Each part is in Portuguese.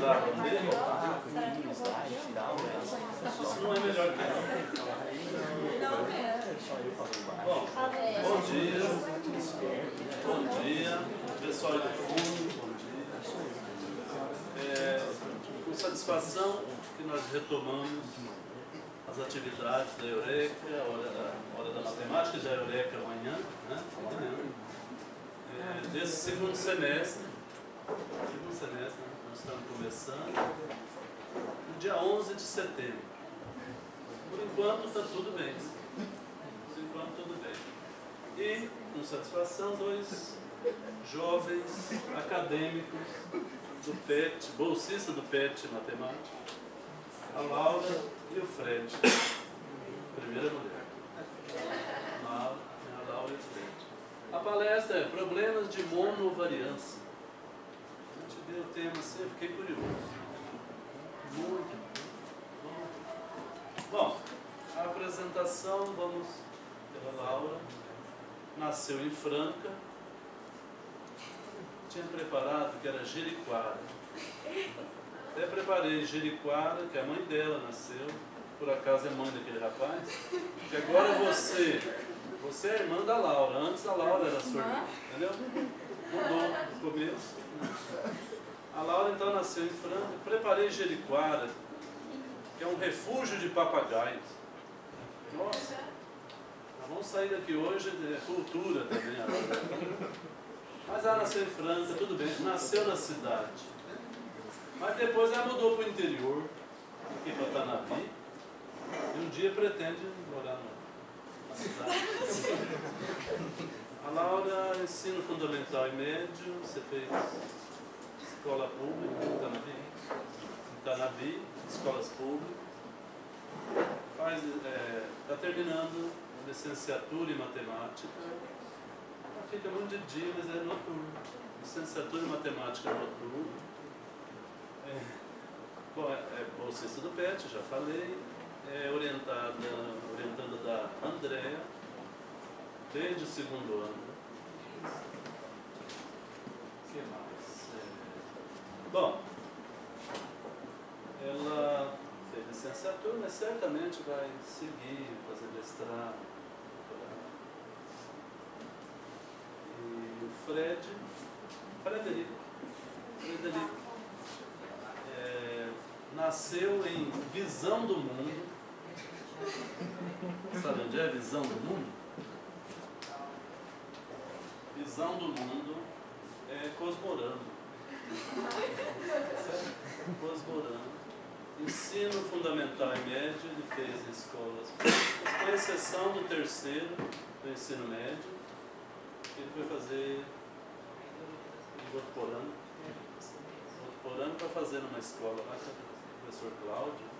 precisavam dele. Isso não é melhor que não. Bom, bom dia. Bom dia. Pessoal do fundo, bom dia. Com satisfação que nós retomamos as atividades da Eureka, a hora da matemática, da Eureka amanhã, né? Desse segundo semestre, nós estamos começando, no dia 11 de setembro. Por enquanto está tudo bem. E, com satisfação, dois jovens acadêmicos do PET, bolsista do PET Matemática, a Laura e o Fred, primeira mulher. A Laura e o Fred. A palestra é Problemas de Monovariância. A gente vê o tema assim, eu fiquei curioso. Muito bom. A apresentação, vamos pela Laura. Nasceu em Franca. Tinha preparado que era Jericoara. Até preparei Jericoara, que a mãe dela nasceu. Por acaso é mãe daquele rapaz. Que agora você é irmã da Laura. Antes a Laura era sua irmã. Entendeu? Mudou no começo. A Laura então nasceu em Franca. Preparei Jericoara, que é um refúgio de papagaios. Nossa, nós vamos sair daqui hoje de cultura também. Mas ela nasceu em Franca, tudo bem. Nasceu na cidade. Mas depois ela mudou para o interior, aqui para Tanabi. E um dia pretende morar na cidade. A Laura, ensino fundamental e médio, você fez escola pública em Tanabi, escolas públicas. Está terminando licenciatura em matemática. Ela fica muito de dia, mas é noturno. Licenciatura em matemática noturno. Bolsista do PET, já falei. Orientada da Andréa, desde o segundo ano. O que mais? Bom, ela fez licenciatura, mas certamente vai seguir, fazer mestrado, doutorado. E o Frederico, nasceu em Visão do Mundo. Sabe onde é Visão do Mundo? Visão do Mundo é Cosmorando. Cosmorando. Ensino fundamental e médio, ele fez em escolas públicas, com exceção do terceiro do ensino médio, ele foi fazer doutorando para fazer numa escola lá, com o professor Cláudio.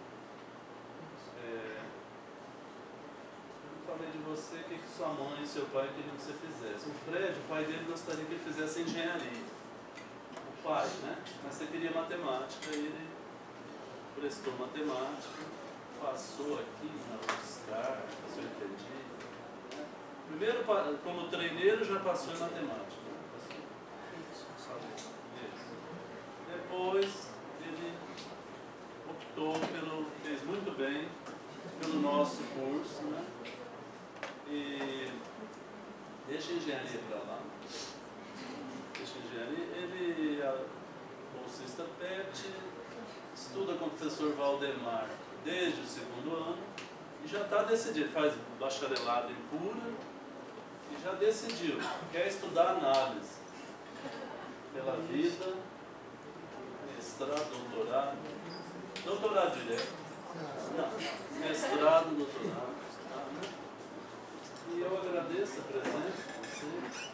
Eu falei de você, o que sua mãe e seu pai queriam que você fizesse. O Fred, o pai dele gostaria que ele fizesse engenharia. O pai, né? Mas você queria matemática, e ele prestou matemática, passou aqui na UFSCar, se eu entendi. Primeiro, como treineiro, já passou em matemática. Depois, ele optou fez muito bem pelo nosso curso, né? E deixa a engenharia para lá. Deixa a engenharia. Ele é bolsista PET, estuda com o professor Valdemar desde o segundo ano e já está decidido, faz bacharelado em pura e já decidiu, quer estudar análise pela vida, mestrado, doutorado direto, não, mestrado, doutorado. E eu agradeço a presença de vocês,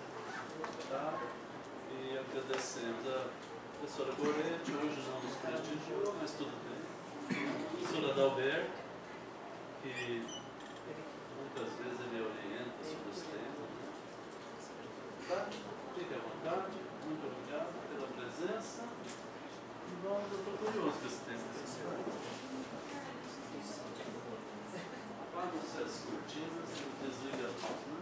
tá? E agradecendo a professora Goretti, hoje não nos prestigiou, mas tudo bem. A professora Adalberto, que muitas vezes ele orienta sobre os temas. Tá? Fique à vontade, muito obrigado pela presença. E vamos, eu estou curioso com esse tema. Apaga as cortinas e desliga tudo, né?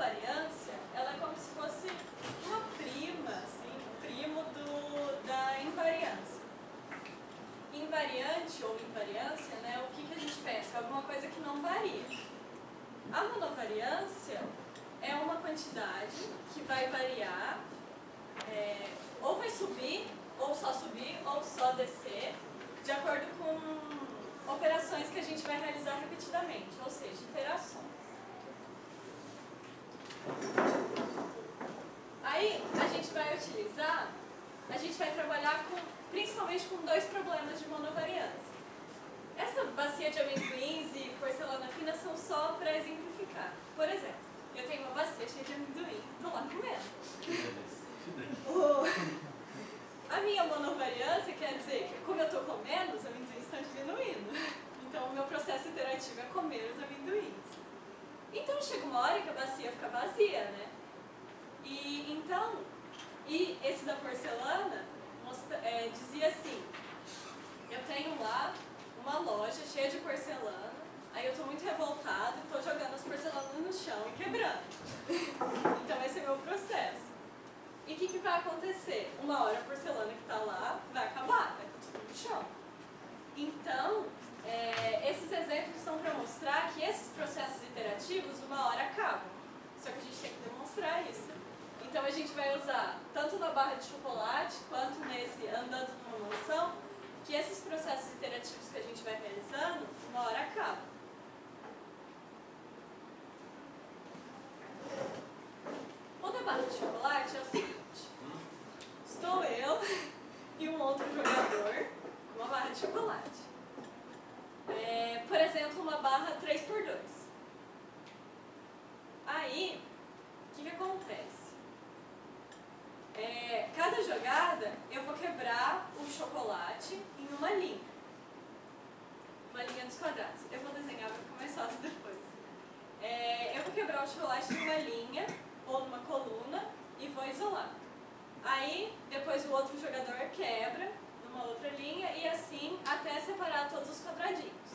monovariância, ela é como se fosse uma prima, assim, um primo da invariância. Invariante ou invariância, né, o que a gente pensa? Alguma coisa que não varia. A monovariância é uma quantidade que vai variar, ou vai subir, ou só descer, de acordo com operações que a gente vai realizar repetidamente, ou seja, iterações. Aí a gente vai trabalhar principalmente com dois problemas de monovariância. Essa bacia de amendoins e porcelana fina são só para exemplificar. Por exemplo, eu tenho uma bacia cheia de amendoim, estou lá comendo. A minha monovariância quer dizer que, como eu estou comendo, os amendoins estão diminuindo. Então, o meu processo interativo é comer os amendoins. Então, chega uma hora que a bacia fica vazia, né? E esse da porcelana dizia assim: eu tenho lá uma loja cheia de porcelana, aí eu estou muito revoltado e estou jogando as porcelanas no chão e quebrando. Então, esse é o meu processo. E o que vai acontecer? Uma hora a porcelana que está lá vai acabar, vai estar tudo no chão. Então, esses exemplos são para mostrar que esses processos iterativos uma hora acabam. Só que a gente tem que demonstrar isso. Então a gente vai usar, tanto na barra de chocolate, quanto nesse andando numa mansão, que esses processos iterativos que a gente vai realizando, uma hora acabam. O da barra de chocolate é o seguinte: estou eu e um outro jogador com uma barra de chocolate. Por exemplo, uma barra 3x2. Aí, o que acontece? Cada jogada eu vou quebrar o chocolate em uma linha. Uma linha dos quadrados. Eu vou desenhar para ficar mais fácil depois. Eu vou quebrar o chocolate numa linha ou numa coluna e vou isolar. Aí, depois o outro jogador quebra numa outra linha e assim até separar todos os quadradinhos.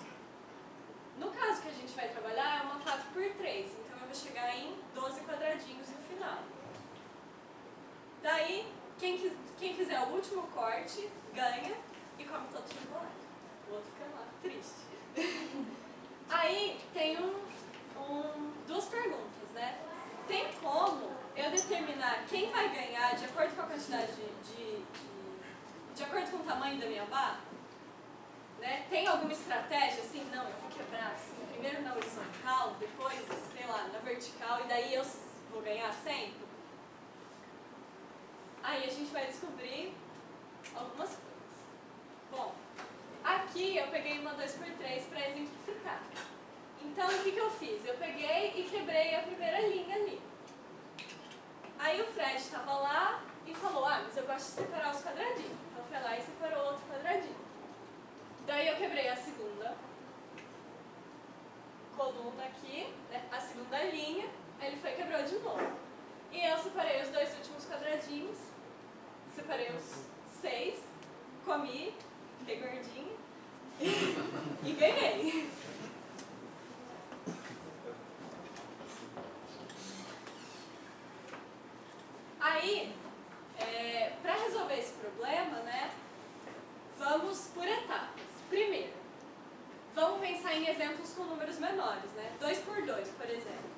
No caso que a gente vai trabalhar é uma 4x3, então eu vou chegar em 12 quadradinhos no final. Daí, quem fizer o último corte ganha e come todo o chocolate. O outro fica lá, triste. Aí tem duas perguntas, né? Tem como eu determinar quem vai ganhar de acordo com a quantidade de acordo com o tamanho da minha barra? Né? Tem alguma estratégia assim? Não, eu vou quebrar assim, primeiro na horizontal, depois, sei lá, na vertical, e daí eu vou ganhar sempre? Aí a gente vai descobrir algumas coisas. Bom, aqui eu peguei uma 2x3 para exemplificar. Então, o que eu fiz? Eu peguei e quebrei a primeira linha ali. Aí o Fred estava lá e falou: mas eu gosto de separar os quadradinhos. Então, foi lá e separou outro quadradinho. Daí eu quebrei a segunda coluna aqui, né, a segunda linha, ele foi e quebrou de novo. E eu separei os dois últimos quadradinhos, separei os 6, comi, fiquei gordinha e ganhei. Aí, para resolver esse problema, né, vamos por etapas. Primeiro, vamos pensar em exemplos com números menores, né? 2x2, por exemplo.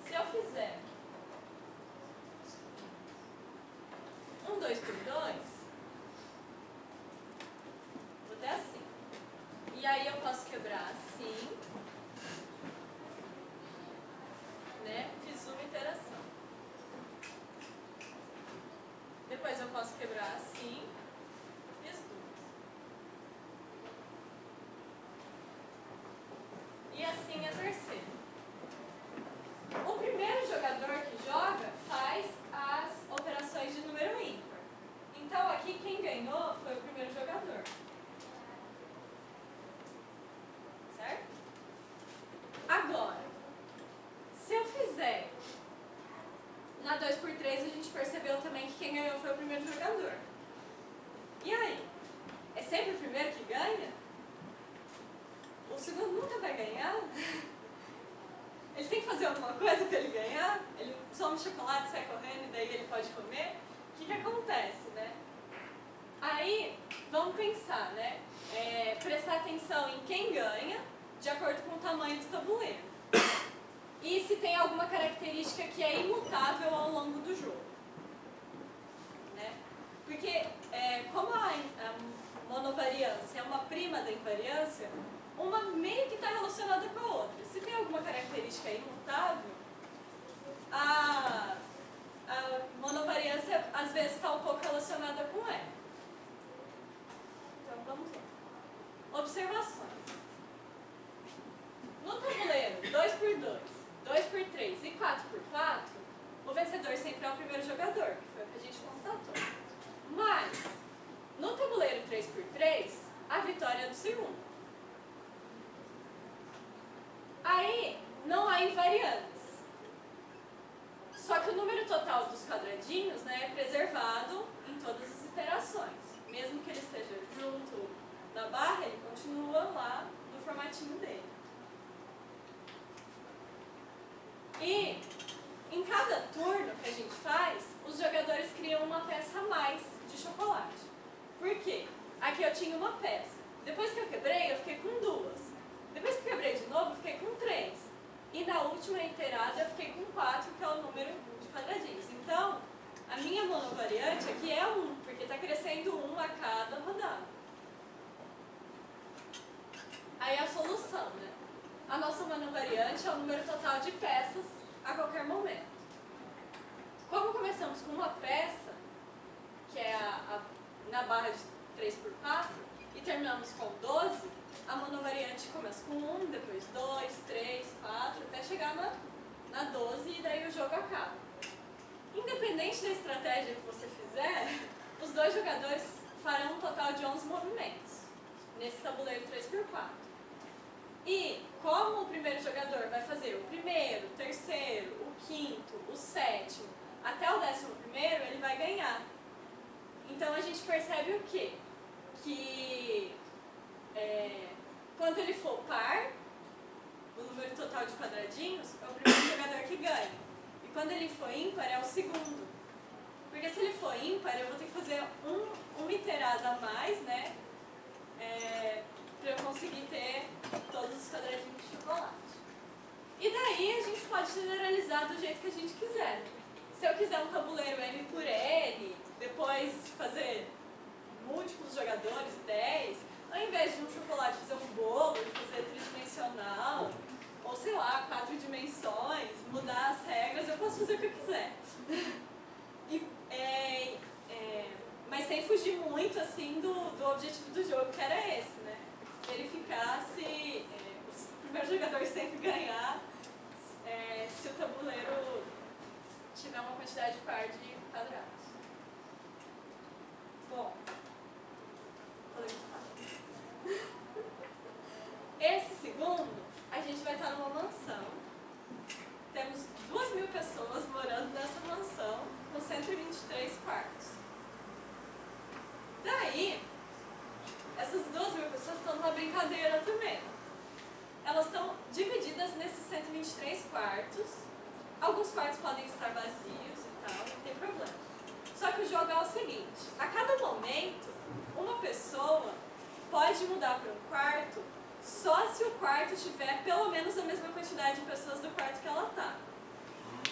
Se eu fizer um 2x2, vou ter assim. E aí eu posso quebrar assim, né? Fiz uma iteração. Depois eu posso quebrar assim, fiz duas. E assim a terceira. O primeiro jogador que joga faz as operações de número ímpar. Então aqui quem ganhou foi o primeiro jogador. Certo? Agora, se eu fizer na 2x3, a gente percebeu também que quem ganhou foi o primeiro jogador. E aí? É sempre o primeiro que ganha? O segundo nunca vai ganhar? Ele tem que fazer alguma coisa para ele ganhar? Ele toma um chocolate, sai correndo e daí ele pode comer? O que acontece, né? Aí, vamos pensar, né? Prestar atenção em quem ganha, de acordo com o tamanho do tabuleiro. E se tem alguma característica que é imutável ao longo do jogo. Né? Porque, como a monovariância é uma prima da invariância, uma meio que está relacionada com a outra. Se tem alguma característica imutável, a monovariância às vezes está um pouco relacionada com ela. Então vamos lá. Observações. No tabuleiro 2x2, 2x3 e 4x4, o vencedor sempre é o primeiro jogador, que foi o que a gente constatou. Mas, no tabuleiro 3x3, a vitória é do segundo. Aí, não há invariantes. Só que o número total dos quadradinhos, né, é preservado em todas as iterações. Mesmo que ele esteja junto na barra, ele continua lá no formatinho dele. E, em cada turno que a gente faz, os jogadores criam uma peça a mais de chocolate. Por quê? Aqui eu tinha uma peça. Depois que eu quebrei, eu fiquei com 2. Depois que eu quebrei de novo, eu fiquei com 3. E na última iterada, eu fiquei com 4, que é o número de quadradinhos. Então, a minha monovariante aqui é 1, porque está crescendo 1 a cada rodada. Aí a solução, né? A nossa monovariante é o número total de peças a qualquer momento. Como começamos com uma peça, que é na barra de 3x4, e terminamos com 12, a monovariante começa com 1, depois 2, 3, 4, até chegar na 12 e daí o jogo acaba. Independente da estratégia que você fizer, os dois jogadores farão um total de 11 movimentos nesse tabuleiro 3x4. E como o primeiro jogador vai fazer o primeiro, o terceiro, o quinto, o sétimo, até o 11º, ele vai ganhar. Então a gente percebe o quê? Que quando ele for par, o número total de quadradinhos, é o primeiro jogador que ganha. E quando ele for ímpar, é o segundo. Porque se ele for ímpar, eu vou ter que fazer uma iterada a mais, né? Para eu conseguir ter todos os quadradinhos de chocolate. E daí a gente pode generalizar do jeito que a gente quiser. Se eu quiser um tabuleiro M por N, depois fazer múltiplos jogadores, 10, ao invés de um chocolate fazer um bolo e fazer tridimensional, ou sei lá, 4 dimensões, mudar as regras, eu posso fazer o que eu quiser. Mas sem fugir muito assim do objetivo do jogo, que era esse, né? Verificar se o primeiro jogador sempre ganhar, se o tabuleiro tiver uma quantidade par de quadrados. Bom, esse segundo, a gente vai estar numa mansão. Temos 2.000 pessoas morando nessa mansão, com 123 quartos. Daí, essas 2.000 pessoas estão numa brincadeira também. Elas estão divididas nesses 123 quartos. Alguns quartos podem estar vazios e tal, não tem problema. Só que o jogo é o seguinte: a cada momento, uma pessoa pode mudar para um quarto só se o quarto tiver pelo menos a mesma quantidade de pessoas do quarto que ela está.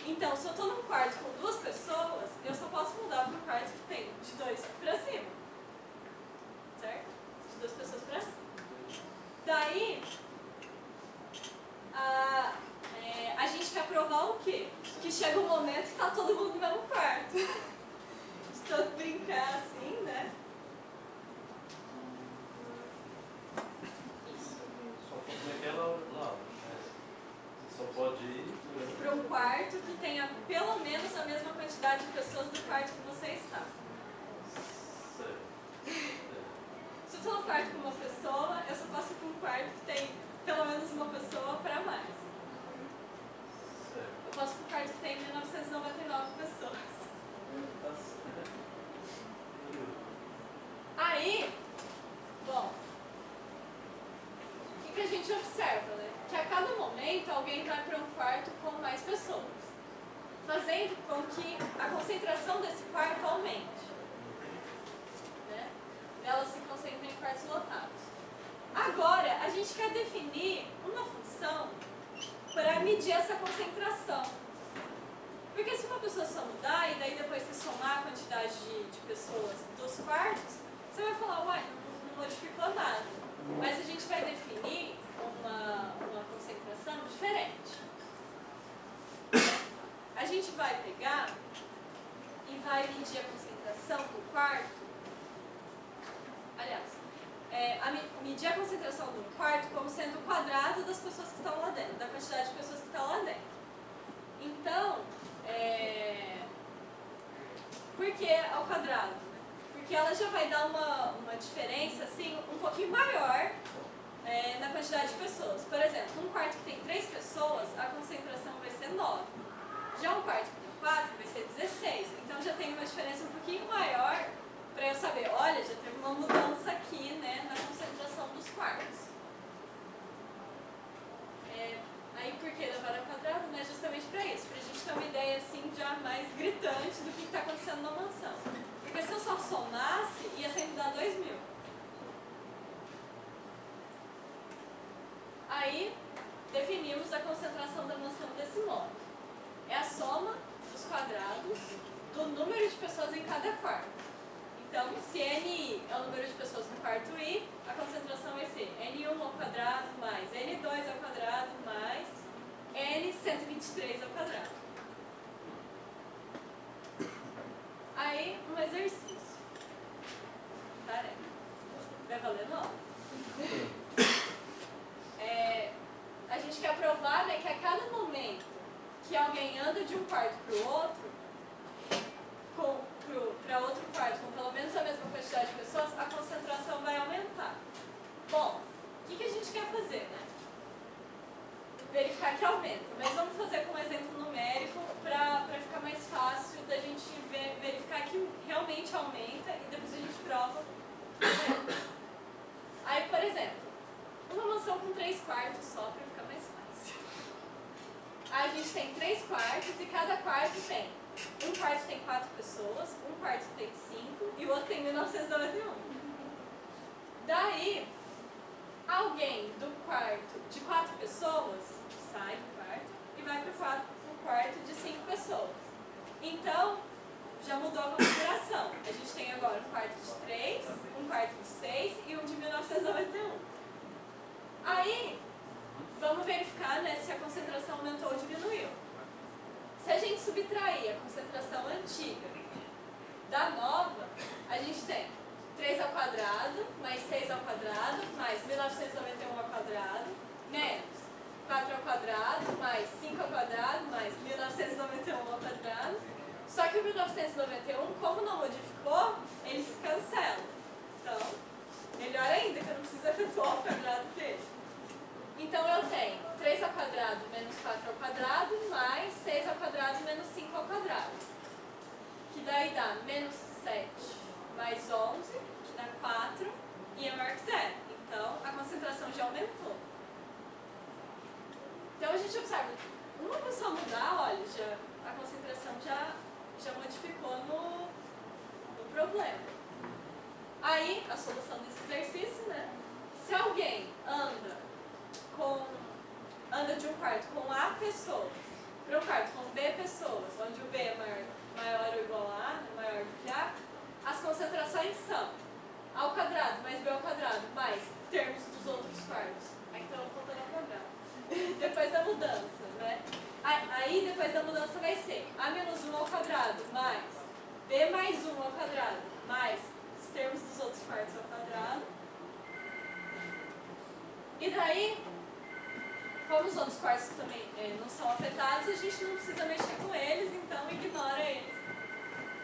Então, se eu estou num quarto com 2 pessoas, eu só posso mudar para um quarto que tem de 2 para cima. Certo? De 2 pessoas para cima. Daí, a gente quer provar o quê? Que chega um momento que está todo mundo no mesmo quarto. De tanto brincar assim, né? Só pode ir para um quarto que tenha pelo menos a mesma quantidade de pessoas do quarto que você está. Se eu estou no quarto com uma pessoa, eu só posso ir para um quarto que tem pelo menos uma pessoa para mais. Eu posso ir para um quarto que tem 1999 pessoas. Aí, bom, o que a gente observa, né? Que a cada momento alguém vai para um quarto com mais pessoas, fazendo com que a concentração desse quarto aumente, né? Elas se concentram em quartos lotados. Agora, a gente quer definir uma função para medir essa concentração. Porque se uma pessoa só mudar e daí depois você somar a quantidade de pessoas dos quartos, você vai falar, uai, não modificou nada. Mas a gente vai definir uma concentração diferente. A gente vai pegar e vai medir a concentração do quarto. Aliás, medir a concentração do quarto como sendo o quadrado das pessoas que estão lá dentro, da quantidade de pessoas que estão lá dentro. Então, por que ao quadrado? Porque ela já vai dar uma diferença assim, um pouquinho maior na quantidade de pessoas. Por exemplo, num quarto que tem 3 pessoas, a concentração vai ser 9. Já um quarto que tem 4 vai ser 16. Então já tem uma diferença um pouquinho maior para eu saber, olha, já teve uma mudança aqui, né, na concentração dos quartos. Aí por que levar ao quadrado? Né, justamente para isso, para a gente ter uma ideia assim já mais gritante do que está acontecendo na mansão. Porque se eu só somasse, ia sempre dar 2.000. Aí definimos a concentração da mansão desse modo. É a soma dos quadrados do número de pessoas em cada quarto. Então, se Ni é o número de pessoas no quarto I, a concentração vai ser N1 ao quadrado mais N2 ao quadrado mais N123 ao quadrado. Aí, um exercício. Tarefa. Vai valer 9. A gente quer provar, né, que a cada momento que alguém anda de um quarto para o outro, para outro quarto com pelo menos a mesma quantidade de pessoas, a concentração vai aumentar. Bom, o que a gente quer fazer, né? Verificar que aumenta, mas vamos fazer com um exemplo numérico para ficar mais fácil da gente verificar que realmente aumenta e depois a gente prova que aumenta. Aí, por exemplo, uma mansão com 3 quartos só para ficar mais fácil. Aí a gente tem 3 quartos e cada quarto tem. Um quarto tem 4 pessoas, um quarto tem 5 e o outro tem 1991. Daí, alguém do quarto de 4 pessoas sai do quarto e vai para o quarto de 5 pessoas. Então, já mudou a configuração. A gente tem agora um quarto de 3, um quarto de 6 e um de 1991. Aí, vamos verificar, né, se a concentração aumentou ou diminuiu. Se a gente subtrair a concentração antiga da nova, a gente tem 3 ao quadrado, mais 6 ao quadrado, mais 1991 ao quadrado, menos 4 ao quadrado, mais 5 ao quadrado, mais 1991 ao quadrado. Só que o 1991, como não modificou, ele se cancela. Então, melhor ainda, que eu não preciso efetuar o quadrado dele. Então eu tenho 3 ao quadrado menos 4 ao quadrado, mais 6 ao quadrado menos 5 ao quadrado. Que daí dá menos 7 mais 11, que dá 4, e é maior que 0. Então a concentração já aumentou. Então a gente observa, uma pessoa mudar, olha, a concentração já modificou no problema. Aí, a solução desse exercício, né? Se alguém anda de um quarto com A pessoas para um quarto com B pessoas, onde o B é maior ou igual a A, maior do que A, as concentrações são A ao quadrado mais B ao quadrado mais termos dos outros quartos. Aí então faltando ao quadrado. Depois da mudança, né? Aí depois da mudança vai ser A menos 1 ao quadrado mais B mais 1 ao quadrado mais os termos dos outros quartos ao quadrado. E daí, como os outros quartos também não são afetados, a gente não precisa mexer com eles, então ignora eles.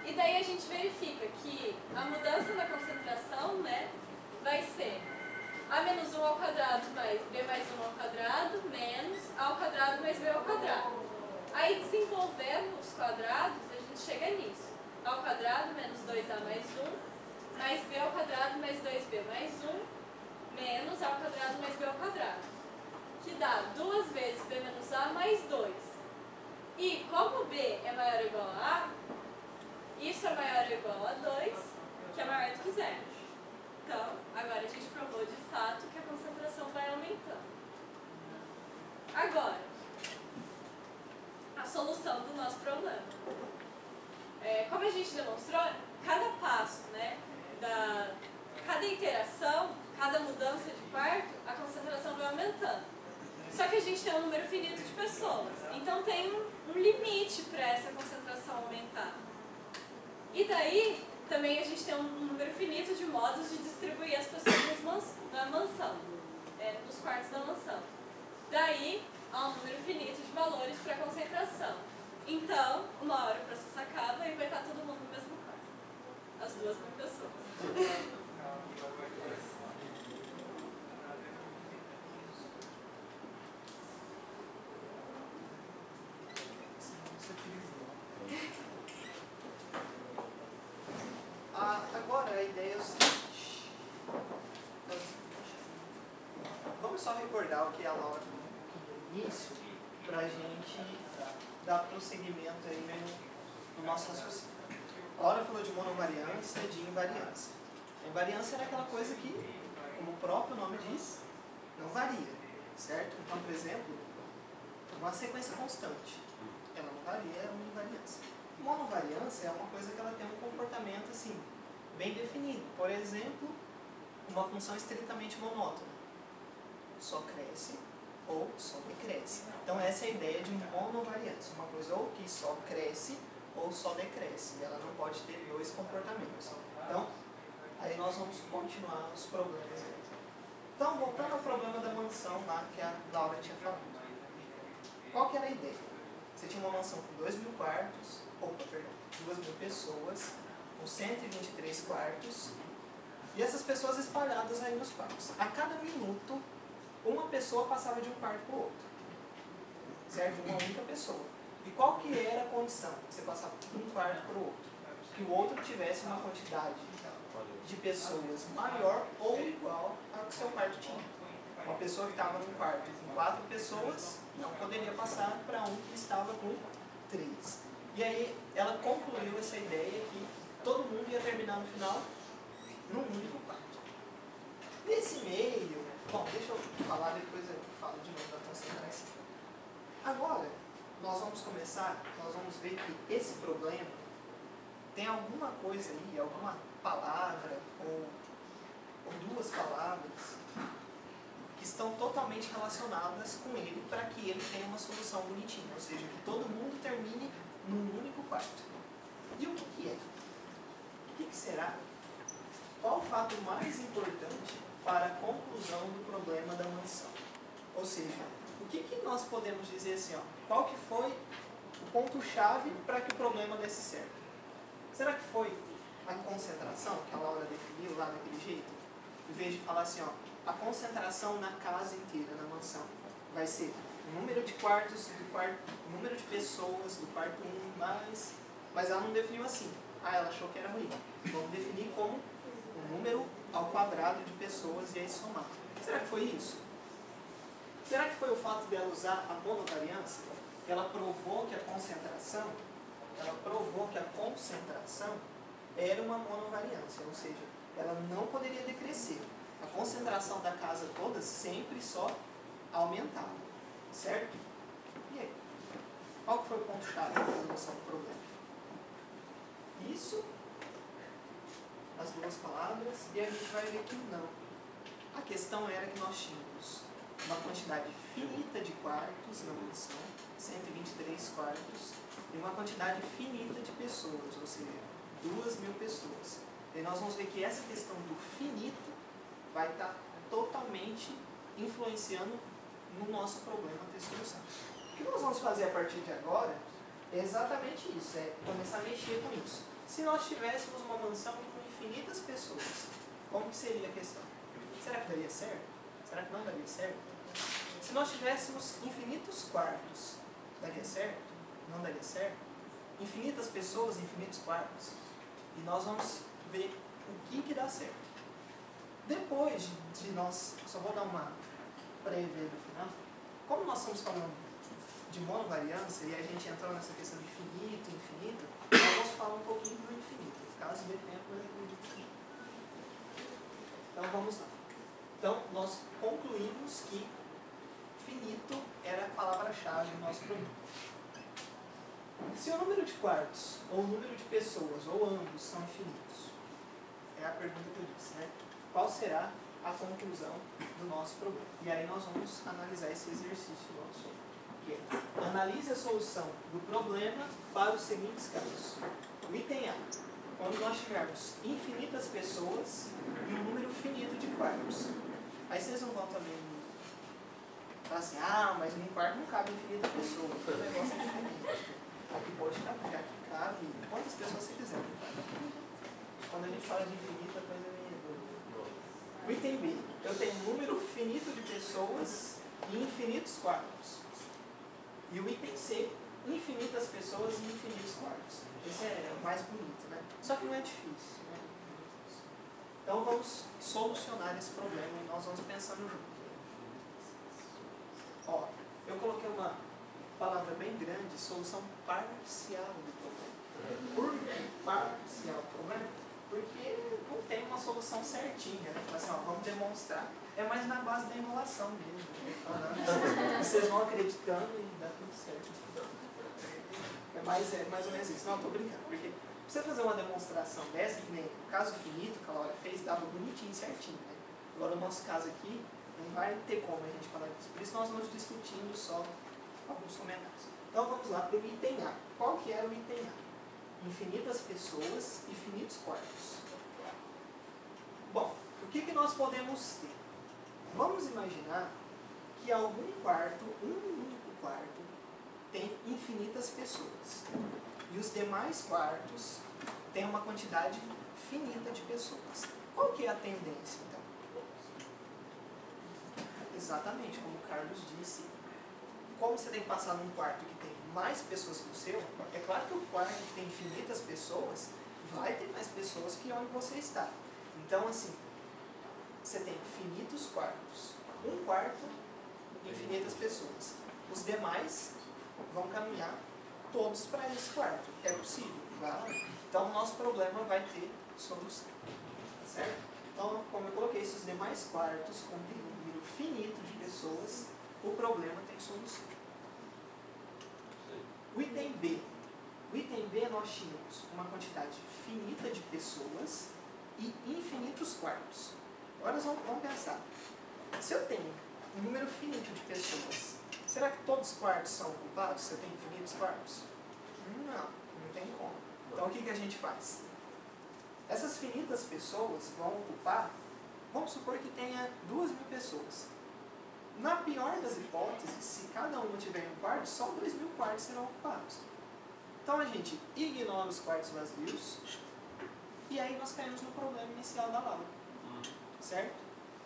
E daí a gente verifica que a mudança na concentração, né, vai ser A menos 1 ao quadrado mais B mais 1 ao quadrado menos A ao quadrado mais B ao quadrado. Aí desenvolvendo os quadrados, a gente chega nisso. A ao quadrado menos 2A mais 1 mais B ao quadrado mais 2B mais 1 menos A ao quadrado mais B ao quadrado. A 2 vezes B menos A mais 2. E como B é maior ou igual a A, isso é maior ou igual a 2, que é maior do que 0. Então, agora a gente provou de fato que a concentração vai aumentando. Agora, a solução do nosso problema. Como a gente demonstrou, cada passo, né, cada interação, cada mudança de quarto, a concentração vai aumentando. Só que a gente tem um número finito de pessoas, então tem um limite para essa concentração aumentar. E daí, também a gente tem um número finito de modos de distribuir as pessoas na mansão, nos quartos da mansão. Daí, há um número finito de valores para a concentração. Então, uma hora o processo acaba e vai estar todo mundo no mesmo quarto. As 2.000 pessoas. Agora a ideia é o seguinte. Vamos só recordar o que a Laura falou no início, para a gente dar prosseguimento aí no nosso raciocínio. A Laura falou de monovariância e de invariância. A invariância era aquela coisa que, como o próprio nome diz, não varia, certo? Então, por exemplo, uma sequência constante, ela não varia, é uma invariância. Monovariância é uma coisa que ela tem um comportamento assim, bem definido. Por exemplo, uma função estritamente monótona. Só cresce ou só decresce. Então essa é a ideia de monovariância. Uma coisa ou que só cresce ou só decresce. Ela não pode ter dois comportamentos. Então, aí nós vamos continuar os problemas. Então, voltando ao problema da mansão lá que a Laura tinha falado. Qual que era a ideia? Você tinha uma mansão com 2.000 quartos, 2.000 pessoas, com 123 quartos, e essas pessoas espalhadas aí nos quartos. A cada minuto, uma pessoa passava de um quarto para o outro. Certo? Uma única pessoa. E qual que era a condição? Você passava de um quarto para o outro. Que o outro tivesse uma quantidade de pessoas maior ou igual ao que seu quarto tinha. Uma pessoa que estava num quarto com 4 pessoas não poderia passar para um que estava com 3. E aí ela concluiu essa ideia que todo mundo ia terminar no final num único quarto. Nesse meio, bom, deixa eu falar, depois eu falo de novo da concentração. Agora, nós vamos ver que esse problema tem alguma coisa aí, alguma palavra ou 2 palavras que estão totalmente relacionadas com ele para que ele tenha uma solução bonitinha, ou seja, que todo mundo termine num único quarto. E o que é? O que será? Qual o fato mais importante para a conclusão do problema da mansão? Ou seja, o que nós podemos dizer assim, ó, qual que foi o ponto-chave para que o problema desse certo? Será que foi a concentração que a Laura definiu lá daquele jeito? Em vez de falar assim, ó, a concentração na casa inteira, na mansão, vai ser o número de quartos do quarto, o número de pessoas do quarto 1 mais... Mas ela não definiu assim. Ela achou que era ruim. Vamos definir como o número ao quadrado de pessoas e aí somar. Será que foi isso? Será que foi o fato dela usar a monovariância? Ela provou que a concentração era uma monovariância, ou seja, ela não poderia decrescer. A concentração da casa toda sempre só aumentava, certo? E aí? Qual que foi o ponto-chave da resolução do problema? Isso, as 2 palavras, e a gente vai ver que não. A questão era que nós tínhamos uma quantidade finita de quartos na mansão, 123 quartos, e uma quantidade finita de pessoas, ou seja, 2.000 pessoas. E nós vamos ver que essa questão do finito vai estar totalmente influenciando no nosso problema ter solução. O que nós vamos fazer a partir de agora é exatamente isso, é começar a mexer com isso. Se nós tivéssemos uma mansão com infinitas pessoas, como que seria a questão? Será que daria certo? Será que não daria certo? Se nós tivéssemos infinitos quartos, daria certo? Não daria certo? Infinitas pessoas, infinitos quartos. E nós vamos ver o que dá certo. Depois de nós, só vou dar uma prévia no final, como nós estamos falando de monovariância e a gente entrou nessa questão de finito e infinito, nós vamos falar um pouquinho do infinito. Caso dê tempo, eu acredito que. Então vamos lá. Então nós concluímos que finito era a palavra-chave do nosso problema. Se o número de quartos, ou o número de pessoas, ou ambos são infinitos, é a pergunta que eu disse, né? Qual será a conclusão do nosso problema? E aí nós vamos analisar esse exercício nosso, que é: analise a solução do problema para os seguintes casos. O item A: quando nós tivermos infinitas pessoas e um número finito de quartos. Aí vocês não vão também falar assim: ah, mas num quarto não cabe infinita pessoa, o negócio é diferente. Aqui pode caber, aqui cabe quantas pessoas você quiser. Quando a gente fala de infinita, a coisa é meio doida. O item B: eu tenho um número finito de pessoas e infinitos quartos. E o item C: infinitas pessoas e infinitos quartos. Esse é o mais bonito, né? Só que não é difícil, né? Então vamos solucionar esse problema e nós vamos pensando junto. Ó, eu coloquei uma palavra bem grande: solução parcial do problema. Por que parcial do problema? Porque não tem uma solução certinha, né? Assim, ó, vamos demonstrar. É mais na base da enrolação mesmo. Vocês vão acreditando e dá tudo certo. É mais ou menos isso. Não, eu tô brincando. Porque pra você fazer uma demonstração dessa, que nem o caso finito que a Laura fez, dava bonitinho, certinho, né? Agora no nosso caso aqui, não vai ter como a gente falar disso. Por isso nós vamos discutindo só alguns comentários. Então vamos lá para o item A. Qual que era o item A? Infinitas pessoas e finitos quartos. Bom, o que nós podemos ter? Vamos imaginar que algum quarto, um único quarto, tem infinitas pessoas. E os demais quartos têm uma quantidade finita de pessoas. Qual que é a tendência, então? Exatamente, como o Carlos disse, como você tem que passar num quarto que tem mais pessoas que o seu, é claro que o quarto que tem infinitas pessoas vai ter mais pessoas que onde você está. Então, assim, você tem infinitos quartos. Um quarto, infinitas pessoas. Os demais vão caminhar todos para esse quarto. É possível, claro. Então, o nosso problema vai ter solução. Certo? Então, como eu coloquei, se os demais quartos contêm um número finito de pessoas, o problema tem solução. O item B. O item B nós tínhamos uma quantidade finita de pessoas e infinitos quartos. Agora vamos pensar. Se eu tenho um número finito de pessoas, será que todos os quartos são ocupados se eu tenho infinitos quartos? Não tem como. Então o que a gente faz? Essas finitas pessoas vão ocupar, vamos supor que tenha 2.000 pessoas. Na pior das hipóteses, se cada um tiver um quarto, só 2.000 quartos serão ocupados. Então a gente ignora os quartos vazios e aí nós caímos no problema inicial da Laura. Certo?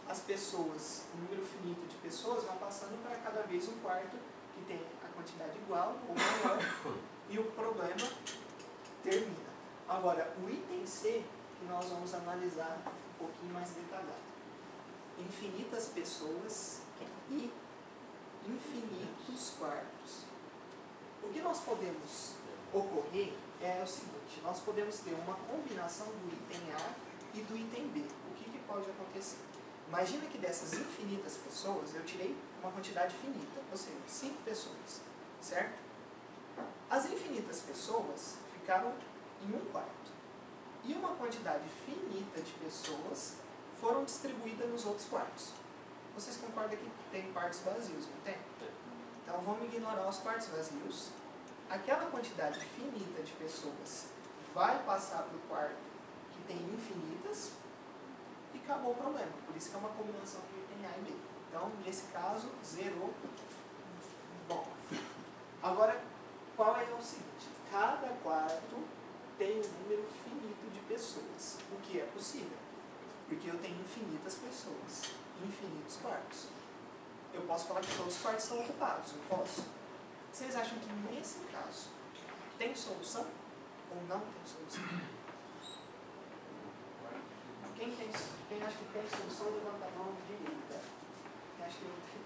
As pessoas, o número finito de pessoas vão passando para cada vez um quarto que tem a quantidade igual ou maior e o problema termina. Agora, o item C, que nós vamos analisar um pouquinho mais detalhado. Infinitas pessoas e infinitos quartos. O que nós podemos ocorrer é o seguinte: nós podemos ter uma combinação do item A e do item B. O que pode acontecer? Imagina que dessas infinitas pessoas eu tirei uma quantidade finita, ou seja, 5 pessoas, certo? As infinitas pessoas ficaram em um quarto. E uma quantidade finita de pessoas foram distribuídas nos outros quartos. Vocês concordam que tem quartos vazios, não tem? Então vamos ignorar os quartos vazios. Aquela quantidade finita de pessoas vai passar para o quarto que tem infinitas e acabou o problema. Por isso que é uma combinação de item A e B. Então, nesse caso, zerou. Bom, agora, qual é o seguinte? Cada quarto tem um número finito de pessoas, o que é possível, porque eu tenho infinitas pessoas, infinitos quartos. Eu posso falar que todos os quartos são ocupados, não posso? Vocês acham que nesse caso tem solução ou não tem solução? Quem acha que tem solução, levanta a mão direita. Quem acha que não tem?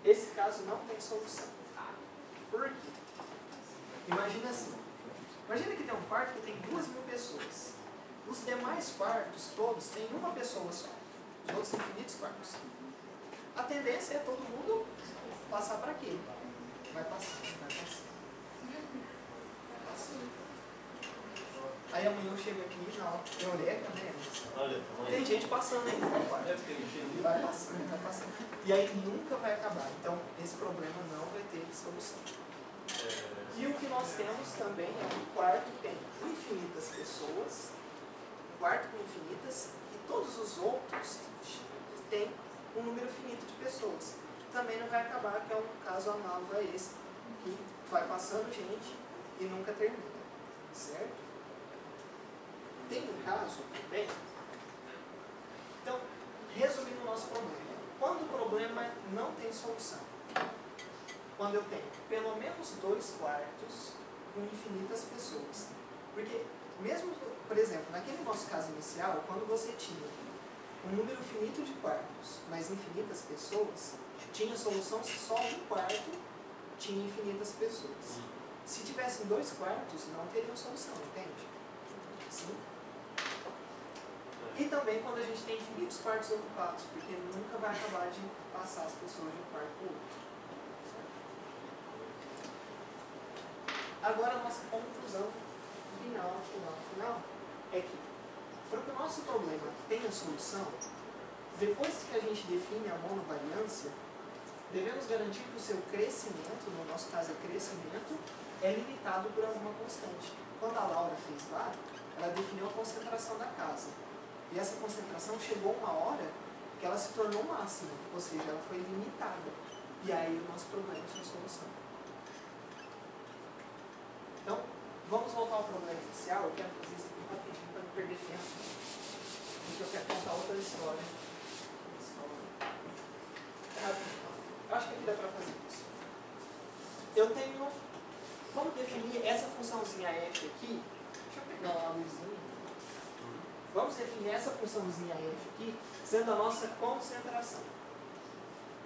esse caso não tem solução. Por quê? Imagina assim. Imagina que tem um quarto que tem 2.000 pessoas. Os demais quartos, todos, tem uma pessoa só. Os outros têm infinitos quartos. A tendência é todo mundo passar para aquele. Vai passar, vai passar. Aí amanhã eu chego aqui na Eureka, né? Tem gente passando aí. Vai passando. E aí nunca vai acabar. Então esse problema não vai ter solução. E o que nós temos também é um quarto que tem infinitas pessoas, um quarto com infinitas, e todos os outros têm um número finito de pessoas. Também não vai acabar, que é um caso análogo a esse, que vai passando gente e nunca termina. Certo? Tem um caso também. Então, resumindo o nosso problema. Quando o problema não tem solução? Quando eu tenho pelo menos 2 quartos com infinitas pessoas. Porque, mesmo, por exemplo, naquele nosso caso inicial, quando você tinha um número finito de quartos, mas infinitas pessoas, tinha solução se só um quarto tinha infinitas pessoas. Se tivessem 2 quartos, não teria solução, entende? Sim? E também quando a gente tem infinitos quartos ocupados, porque nunca vai acabar de passar as pessoas de um quarto para o outro. Agora a nossa conclusão final é que, para que o nosso problema tenha solução, depois que a gente define a monovariância, devemos garantir que o seu crescimento, no nosso caso é crescimento, é limitado por alguma constante. Quando a Laura fez lá, ela definiu a concentração da casa. E essa concentração chegou uma hora que ela se tornou máxima, ou seja, ela foi limitada. E aí o nosso problema tinha solução. Então, vamos voltar ao problema inicial. Eu quero fazer isso aqui rapidinho para não perder tempo. Porque eu quero contar outra história. Rapidinho. Eu acho que aqui dá para fazer isso. Eu tenho... Como definir essa funçãozinha f aqui? Deixa eu pegar uma luzinha. Vamos definir essa funçãozinha f aqui sendo a nossa concentração.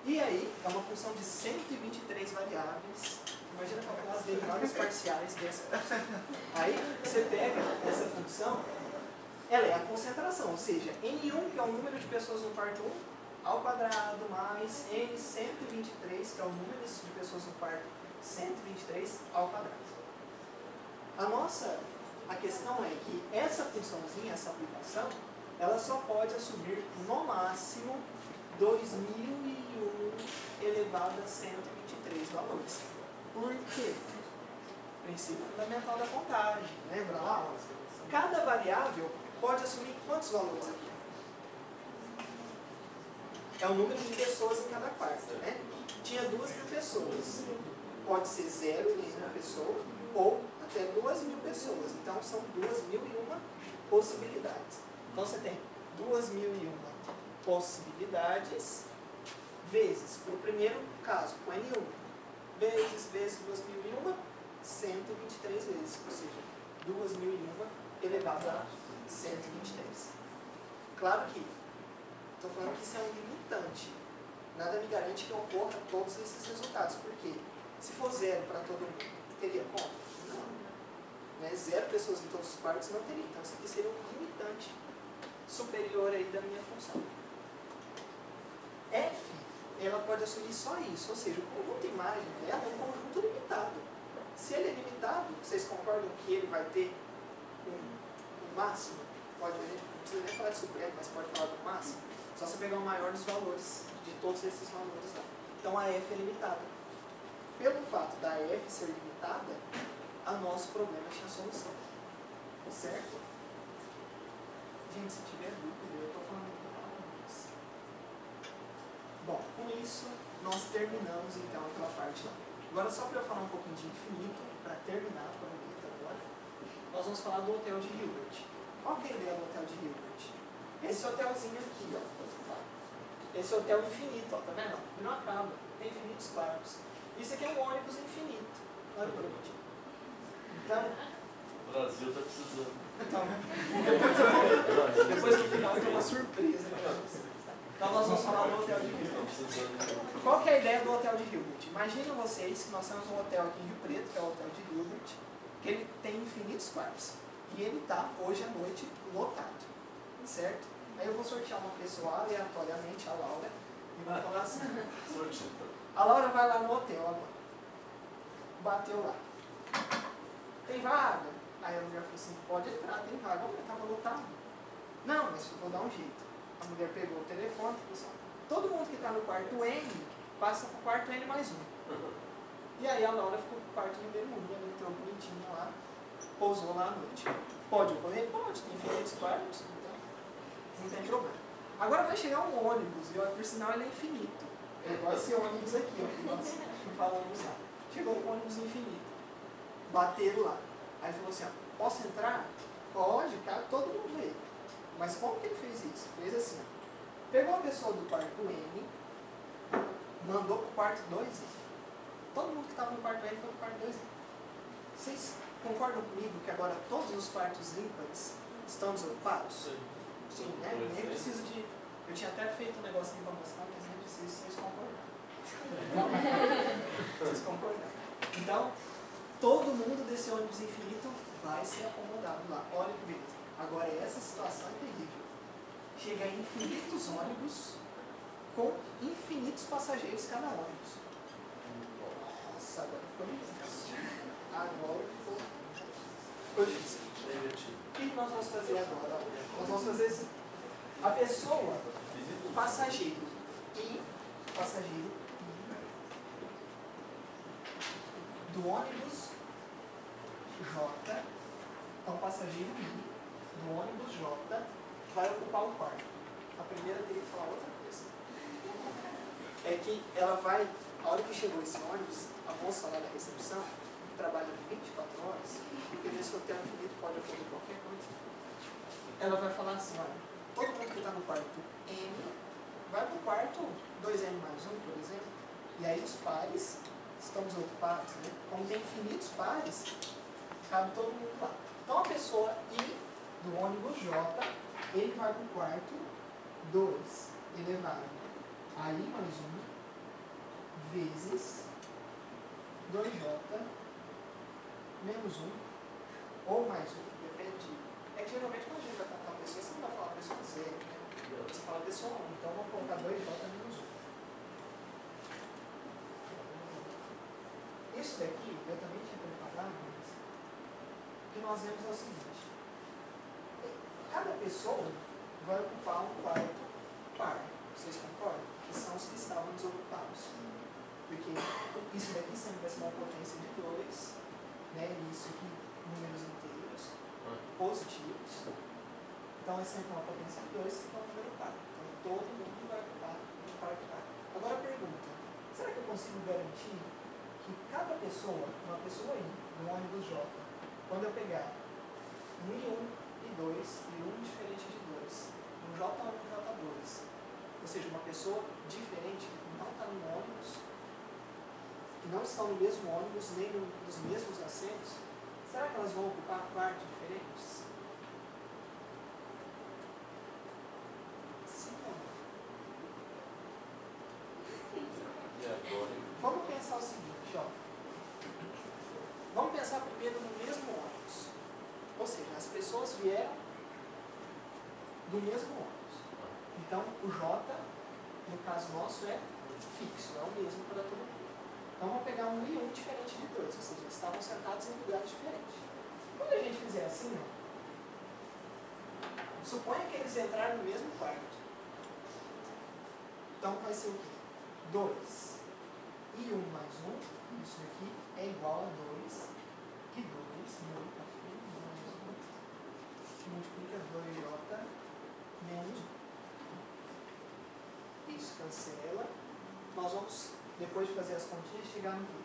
E aí, é uma função de 123 variáveis. Imagina calcular as derivadas parciais dessa função. Aí, você pega essa função, ela é a concentração, ou seja, N1, que é o número de pessoas no quarto 1, ao quadrado, mais N123, que é o número de pessoas no quarto 123, ao quadrado. A questão é que essa funçãozinha, essa aplicação, ela só pode assumir, no máximo, 2001 elevado a 123 valores. Por quê? Princípio fundamental da contagem. Lembra lá? Cada variável pode assumir quantos valores aqui? É o número de pessoas em cada quarto, né? Tinha 2.000 pessoas. Pode ser 0 nenhuma pessoa ou até 2.000 pessoas. Então são 2.001 possibilidades. Então você tem 2.001 possibilidades vezes, para o primeiro caso, com N1, vezes 2.001, 123 vezes, ou seja, 2.001 elevado a 123. Claro que estou falando que isso é um limitante. Nada me garante que ocorra todos esses resultados. Por quê? Se for 0 para todo mundo, teria como? Não. Né? 0 pessoas em todos os quartos não teria. Então isso aqui seria um limitante superior aí da minha função. F, ela pode assumir só isso, ou seja, o conjunto imagem dela é um conjunto limitado. Se ele é limitado, vocês concordam que ele vai ter um máximo? Pode, não precisa nem falar de supremo, mas pode falar do máximo. Só você pegar o maior dos valores, de todos esses valores lá. Então a F é limitada. Pelo fato da F ser limitada, a nosso problema tinha solução. Certo? Gente, se tiver dúvida, eu estou falando muito mal. Bom, com isso, nós terminamos então aquela parte lá. Agora, só para eu falar um pouquinho de infinito, para terminar o projeto agora, nós vamos falar do hotel de Hilbert. Qual que é a ideia do hotel de Hilbert? Esse hotelzinho aqui, ó. Esse hotel infinito, ó, tá vendo? E não acaba, tem infinitos quartos. Isso aqui é um ônibus infinito. Olha o produto. Então, o Brasil está precisando. Então, depois no final tem uma surpresa para vocês. Então nós vamos falar do hotel de Hilbert. Qual que é a ideia do hotel de Hilbert? Imaginem vocês que nós temos um hotel aqui em Rio Preto, que é o hotel de Hilbert, que ele tem infinitos quartos. E ele está, hoje à noite, lotado. Certo? Aí eu vou sortear uma pessoa aleatoriamente, a Laura, e vou falar assim. A Laura vai lá no hotel agora. Bateu lá. Tem vaga? Aí a mulher falou assim, pode entrar, tem vaga. A mulher estava lotado. Não, mas eu vou dar um jeito. A mulher pegou o telefone e falou assim, todo mundo que está no quarto N, passa para o quarto N mais um. E aí a Laura ficou no quarto número 1, ela entrou bonitinha lá, pousou lá à noite. Pode ocorrer? Pode, tem infinitos quartos, então não tem problema. Agora vai chegar um ônibus, e por sinal ele é infinito. É igual esse ônibus aqui, ó, que nós falamos lá. Chegou um ônibus infinito. Bateram lá. Aí falou assim, ó, posso entrar? Pode, cabe todo mundo aí. Mas como que ele fez isso? Fez assim, ó. Pegou a pessoa do quarto N, mandou para o quarto 2N. Todo mundo que estava no quarto N foi para o quarto 2N. Vocês concordam comigo que agora todos os quartos ímpares estão desocupados? Sim, né? Nem preciso de... Eu tinha até feito um negócio aqui para mostrar, mas nem preciso se vocês concordarem. Vocês concordaram. Então, todo mundo desse ônibus infinito vai ser acomodado lá. Olha que beleza. Agora, essa situação é terrível. Chega a infinitos ônibus com infinitos passageiros cada ônibus. Nossa, agora ficou difícil. Agora ficou difícil. O que nós vamos fazer agora? Nós vamos fazer assim. A pessoa, o passageiro I, do ônibus J, então passageiro I, do ônibus J, vai ocupar o quarto. A primeira teria que falar outra coisa. É que ela vai, a hora que chegou esse ônibus, a moça lá da recepção, que trabalha 24 horas, porque nesse hotel infinito pode ocorrer qualquer coisa, ela vai falar assim, olha, todo mundo que está no quarto N, vai para o quarto 2N mais 1, por exemplo, e aí os pares estão desocupados, né? Como tem infinitos pares, cabe todo mundo lá. Então a pessoa I, do ônibus J, ele vai para o quarto 2, elevado a I mais 1, vezes 2J, menos 1, ou mais 1, depende. É que geralmente quando a gente vai contar uma pessoa, você não vai falar a pessoa Z, né? Você fala a pessoa 1, então vamos colocar 2J menos 1. Isso daqui, eu também tinha preparado, mas o que nós vemos é o seguinte. Cada pessoa vai ocupar um quarto par. Vocês concordam? Que são os que estavam desocupados. Porque isso daqui sempre vai ser uma potência de 2, né? Isso aqui, números inteiros, positivos. Então é sempre uma potência de 2 que é um número par. Então todo mundo vai ocupar um quarto par. Agora a pergunta, será que eu consigo garantir que cada pessoa, uma pessoa I, no ônibus J, quando eu pegar um e 1 e 2 e um diferente de 2, um J1 e J2, ou seja, uma pessoa diferente que não está no ônibus, que não estão no mesmo ônibus, nem nos mesmos assentos, será que elas vão ocupar quartos diferentes? Sim ou não? E agora? Vamos pensar o seguinte, ó. Vamos pensar primeiro no mesmo ônibus. Ou seja, as pessoas vieram do mesmo ônibus. Então, o J, no caso nosso, é fixo, é o mesmo para todo mundo. Então, vamos pegar um e um diferente de 2, ou seja, eles estavam sentados em lugares diferentes. Quando a gente fizer assim, ó, suponha que eles entraram no mesmo quarto. Então, vai ser o quê? 2 e 1 mais 1, isso aqui é igual a 2, e 2, multiplica 2J menos 1. Isso cancela. Nós vamos, depois de fazer as continhas, chegar no quê?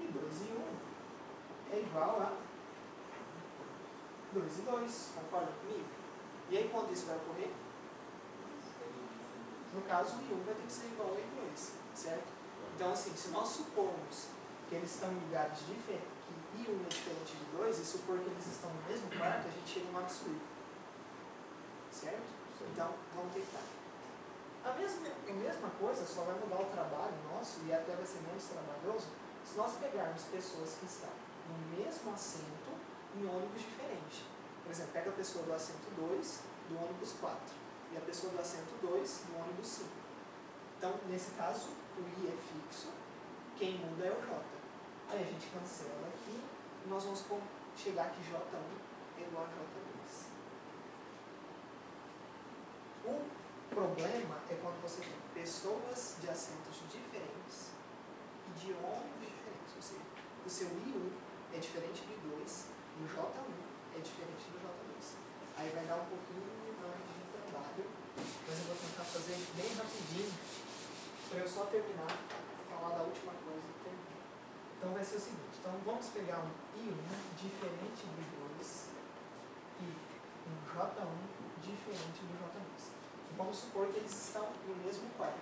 E 2 e 1 é igual a 2 e 2. Concorda comigo? E aí, quando isso vai ocorrer? No caso, o I1 vai ter que ser igual a I2, certo? Então, assim, se nós supomos que eles estão em lugares diferentes, que I1 é diferente de 2, e supor que eles estão no mesmo quarto, a gente chega a um absurdo. Certo? Então, vamos tentar. A mesma coisa, só vai mudar o trabalho nosso e até vai ser menos trabalhoso se nós pegarmos pessoas que estão no mesmo assento em ônibus diferentes. Por exemplo, pega a pessoa do assento 2 do ônibus 4 e a pessoa do assento 2 do ônibus 5. Então, nesse caso, o I é fixo, quem muda é o J. Aí a gente cancela aqui e nós vamos chegar que J1 é igual a J2. O problema é quando você tem pessoas de assentos diferentes e de ônibus diferentes. Ou seja, o seu I1 é diferente do I2 e o J1 é diferente do J2. Aí vai dar um pouquinho mais de trabalho, mas eu vou tentar fazer bem rapidinho para eu só terminar e falar da última coisa que termina. Então vai ser o seguinte, então vamos pegar um I1 diferente do I2 e um J1 diferente do J2. Vamos supor que eles estão no mesmo quarto,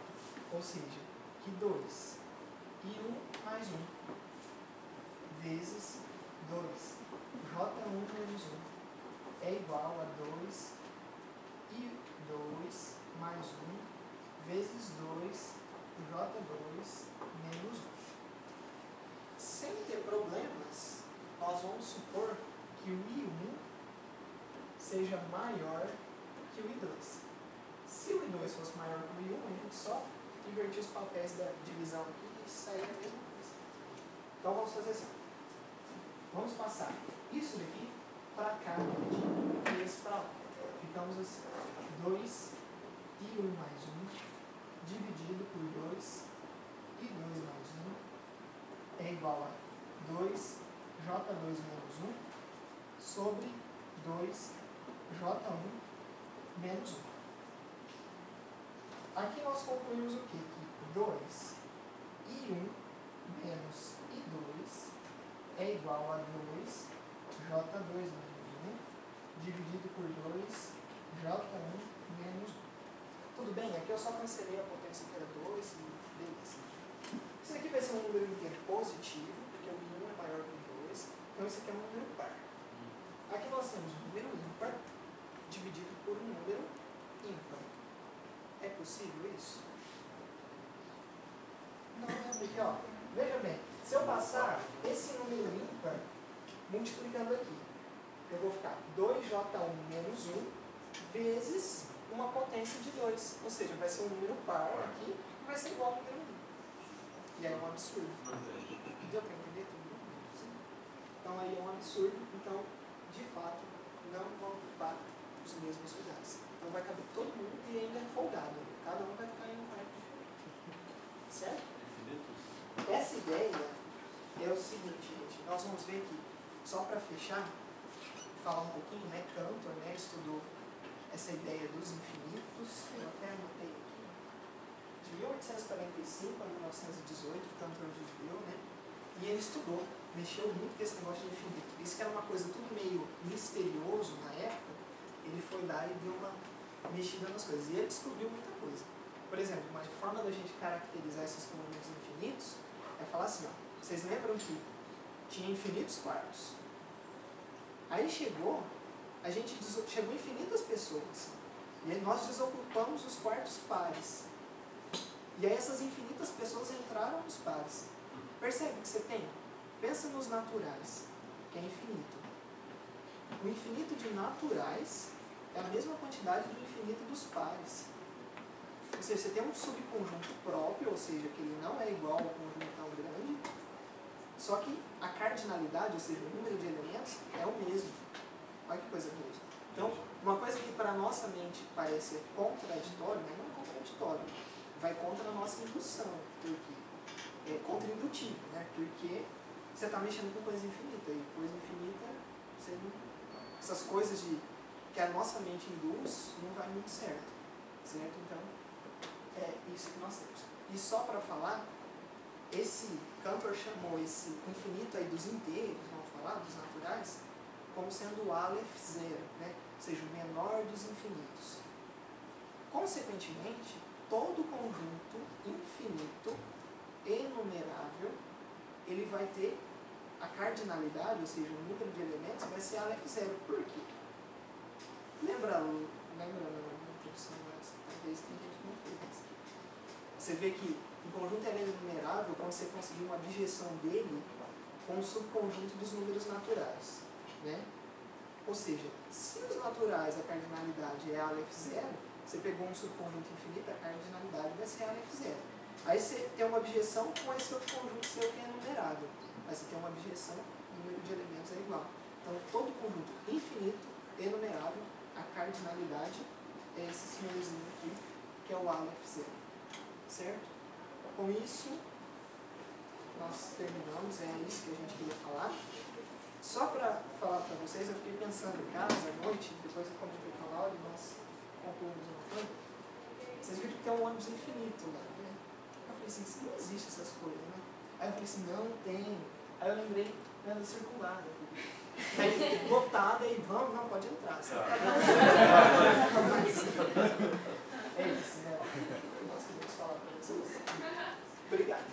ou seja, que 2 I1 mais 1 vezes 2 J1 menos 1 é igual a 2 I2 mais 1 vezes 2 J2 menos 1. Sem ter problemas, nós vamos supor que o I1 seja maior que o I2. Se o I2 fosse maior que o I1, a gente só invertia os papéis da divisão aqui e saía a mesma coisa. Então vamos fazer assim. Vamos passar isso daqui para cá e esse para lá. Ficamos assim. 2 I1 mais 1 dividido por 2 I2 mais 1 é igual a 2 J2 menos 1 sobre 2 J1 menos 1. Aqui nós concluímos o quê? Que 2 I1 menos I2 é igual a 2 J2 menos 1 dividido por 2 J1 menos 1. Tudo bem? Aqui eu só cancelei a potência que era 2 e beleza. Isso aqui vai ser um número inteiro positivo, porque o I1 é maior que o 2, então isso aqui é um número par. Aqui nós temos um número ímpar dividido por um número ímpar. É possível isso? Não, porque, ó, veja bem, se eu passar esse número ímpar multiplicando aqui, eu vou ficar 2J1 menos 1 vezes uma potência de 2. Ou seja, vai ser um número par aqui e vai ser igual ao número 1. E aí é um absurdo. Deu para entender tudo? Então aí é um absurdo. Então, de fato, não vão ocupar os mesmos lugares. Então vai caber todo mundo e ainda é folgado. Cada um vai ficar em um quarto diferente. Certo? Essa ideia é o seguinte, gente. Nós vamos ver aqui, só para fechar, falar um pouquinho, né? Cantor, né, estudou essa ideia dos infinitos. Eu até anotei aqui. De 1845 a 1918, Cantor viveu, né? E ele estudou, mexeu muito com esse negócio de infinito. Isso que era uma coisa tudo meio misterioso na época, ele foi lá e deu uma mexida nas coisas. E ele descobriu muita coisa. Por exemplo, uma forma da gente caracterizar esses fenômenos infinitos é falar assim, ó, vocês lembram que tinha infinitos quartos? Aí chegou infinitas pessoas. E aí nós desocupamos os quartos pares. E aí essas infinitas pessoas entraram nos pares. Percebe o que você tem? Pensa nos naturais, que é infinito. O infinito de naturais é a mesma quantidade do infinito dos pares. Ou seja, você tem um subconjunto próprio, ou seja, que ele não é igual ao conjunto tão grande, só que a cardinalidade, ou seja, o número de elementos, é o mesmo. Olha que coisa boa. Então, uma coisa que para a nossa mente parece contraditório, mas não é contraditório, vai contra a nossa indução, porque é contra-indutivo, né? Porque você está mexendo com coisa infinita, e coisa infinita, essas coisas que a nossa mente induz, não vai muito certo. Certo? Então, é isso que nós temos. E só para falar, esse Cantor chamou esse infinito aí dos inteiros, vamos falar, dos naturais, como sendo o Aleph zero, né? Ou seja, o menor dos infinitos. Consequentemente, todo conjunto infinito, enumerável, ele vai ter a cardinalidade, ou seja, o número de elementos, vai ser Aleph zero. Por quê? Lembra na introdução, fez, tem gente que não fez. Você vê que o conjunto é enumerável quando você conseguir uma abjeção dele com o subconjunto dos números naturais, né? Ou seja, se os naturais, a cardinalidade é Aleph 0, você pegou um subconjunto infinito, a cardinalidade vai ser Aleph 0. Aí você tem uma abjeção com esse outro conjunto seu que é enumerável. Aí você tem uma abjeção, o número de elementos é igual. Então, todo conjunto infinito, enumerável, a cardinalidade é esse senhorzinho aqui, que é o Aleph 0. Certo? Com isso, nós terminamos, é isso que a gente queria falar. Só para falar para vocês, eu fiquei pensando em casa à noite, depois eu comentei com a Laura e nós concluímos uma coisa. Vocês viram que tem um ônibus infinito lá, né? Eu falei assim, não existe essas coisas, né? Aí eu falei assim, não tem. Aí eu lembrei da circular, né? Aí lotada e vamos, não, pode entrar. Você tá é isso, né? Nós queremos falar para vocês. Obrigado.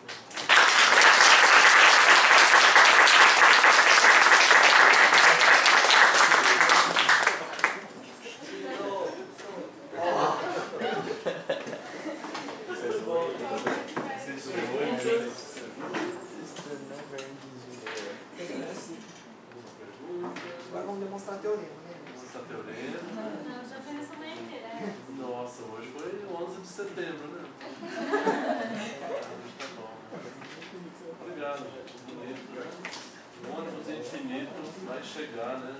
Agora vamos demonstrar teorema, né? Demonstrar teorema. Não, já foi nessa manhã inteira. Nossa, hoje foi 11 de setembro, né? Tá bom. Obrigado, gente. Bonito. O ônibus infinito vai chegar, né?